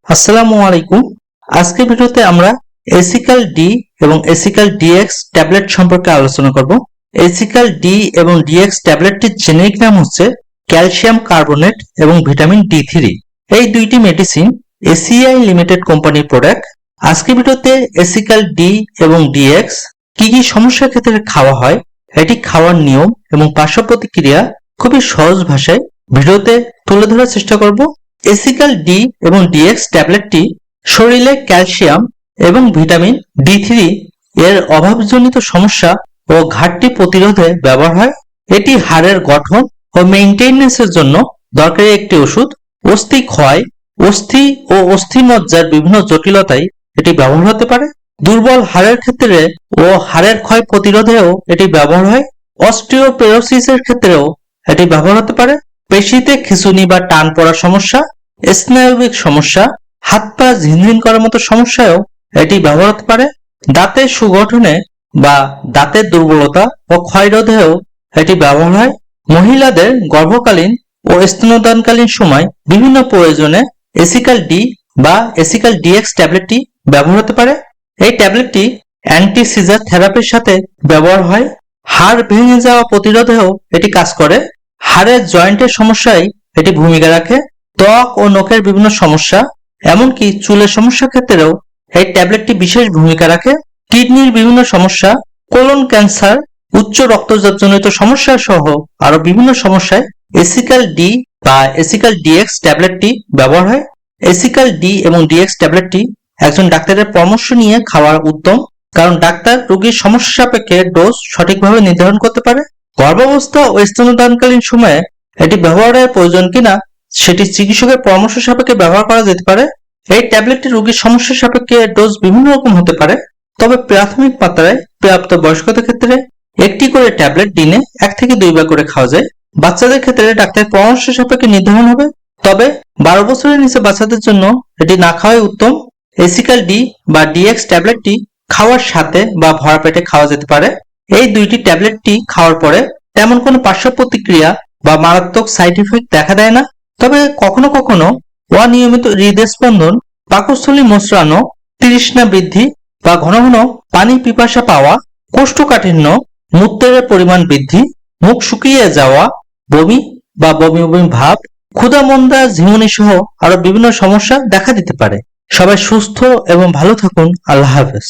আসসালামু আলাইকুম। আজকের ভিডিওতে আমরা এসিক্যাল ডি এবং এসিক্যাল ডিএক্স ট্যাবলেট সম্পর্কে আলোচনা করব। এসিক্যাল ডি এবং ডিএক্স ট্যাবলেটটির জেনেরিক নাম হচ্ছে ক্যালসিয়াম কার্বনেট এবং ভিটামিন ডি3। এই দুইটি মেডিসিন এসিআই লিমিটেড কোম্পানির প্রোডাক্ট। আজকের ভিডিওতে এসিক্যাল ডি এবং ডিএক্স কি কি সমস্যার ক্ষেত্রে খাওয়া হয়, এটি খাওয়ার নিয়ম এবং পার্শ্ব প্রতিক্রিয়া খুবই সহজ ভাষায় ভিডিওতে তুলে ধরার চেষ্টা করব। এসিক্যাল ডি এবং ডিএক্স ট্যাবলেটটি শরীরে ক্যালসিয়াম এবং ভিটামিন ডি3 এর অভাবজনিত সমস্যা ও ঘাটতি প্রতিরোধে ব্যবহার হয়। এটি হাড়ের গঠন ও মেইনটেনেন্সের জন্য দরকারি একটি ওষুধ। অস্থি ক্ষয়, অস্থি ও অস্থিমজ্জার বিভিন্ন জটিলতায় এটি ব্যবহার হতে পারে। দুর্বল হাড়ের ক্ষেত্রে ও হাড়ের ক্ষয় প্রতিরোধেও এটি ব্যবহার হয়। অস্টিওপোরোসিসের ক্ষেত্রেও এটি ব্যবহার হতে পারে। পেশিতে খিঁচুনি বা টান পড়ার সমস্যা, স্নায়বিক সমস্যা, হাত পা ঝিনঝিন করার মতো সমস্যায়ও এটি ব্যবহার হতে পারে। দাঁতের সুগঠনে বা দাঁতের দুর্বলতা ও ক্ষয় রোধেও এটি ব্যবহার হয়। মহিলাদের গর্ভকালীন ও স্তন্যদানকালীন সময় বিভিন্ন প্রয়োজনে এসিক্যাল ডি বা এসিক্যাল ডিএক্স ট্যাবলেটটি ব্যবহার হতে পারে। এই ট্যাবলেটটি অ্যান্টি সিজার থেরাপির সাথে ব্যবহার হয়। হাড় ভেঙে যাওয়া প্রতিরোধেও এটি কাজ করে। হাড়ের জয়েন্টের সমস্যায় এটি ভূমিকা রাখে। ত্বক ও নখের বিভিন্ন সমস্যা, এমনকি চুলের সমস্যার ক্ষেত্রেও এই ট্যাবলেটটি বিশেষ ভূমিকা রাখে। কিডনির বিভিন্ন সমস্যা, কোলন ক্যান্সার, উচ্চ রক্তচাপজনিত সমস্যা সহ আরো বিভিন্ন সমস্যায় এসিক্যাল ডি বা এসিক্যাল ডিএক্স ট্যাবলেটটি ব্যবহার হয়। এসিক্যাল ডি এবং ডিএক্স ট্যাবলেটটি একজন ডাক্তারের পরামর্শ নিয়ে খাওয়া উত্তম, কারণ ডাক্তার রোগীর সমস্যা সাপেক্ষে ডোজ সঠিকভাবে নির্ধারণ করতে পারে। গর্ভাবস্থা ও স্তন্যদানকালীন সময়ে এটি ব্যবহারের প্রয়োজন কিনা সেটি চিকিৎসকের পরামর্শ সাপেক্ষে ব্যবহার করা যেতে পারে। এই ট্যাবলেটটি রোগীর সমস্যা সাপেক্ষে ডোজ বিভিন্ন রকম হতে পারে, তবে প্রাথমিক মাত্রায় প্রাপ্ত বয়স্কদের ক্ষেত্রে একটি করে ট্যাবলেট দিনে 1 থেকে 2 বার করে খাওয়া যায়। বাচ্চাদের ক্ষেত্রে ডাক্তারের পরামর্শ সাপেক্ষে নির্ধারণ হবে, তবে 12 বছরের নিচে বাচ্চাদের জন্য এটি না খাওয়াই উত্তম। এসিক্যাল ডি বা ডিএক্স ট্যাবলেটটি খাওয়ার সাথে বা ভরা পেটে খাওয়া যেতে পারে। এই দুইটি ট্যাবলেটটি খাওয়ার পরে তেমন কোনো পার্শ্ব প্রতিক্রিয়া বা মারাত্মক সাইড ইফেক্ট দেখা দেয় না, তবে কখনো কখনো অনিয়মিত হৃদস্পন্দন, পাকস্থলী মোচড়ানো, তৃষ্ণা বৃদ্ধি বা ঘন ঘন পানি পিপাসা পাওয়া, কোষ্ঠকাঠিন্য, মূত্রের পরিমাণ বৃদ্ধি, মুখ শুকিয়ে যাওয়া, বমি বা বমি বমি ভাব, ক্ষুধা-মন্দা, ঝিমুনি সহ আরো বিভিন্ন সমস্যা দেখা দিতে পারে। সবাই সুস্থ এবং ভালো থাকুন। আল্লাহ হাফেজ।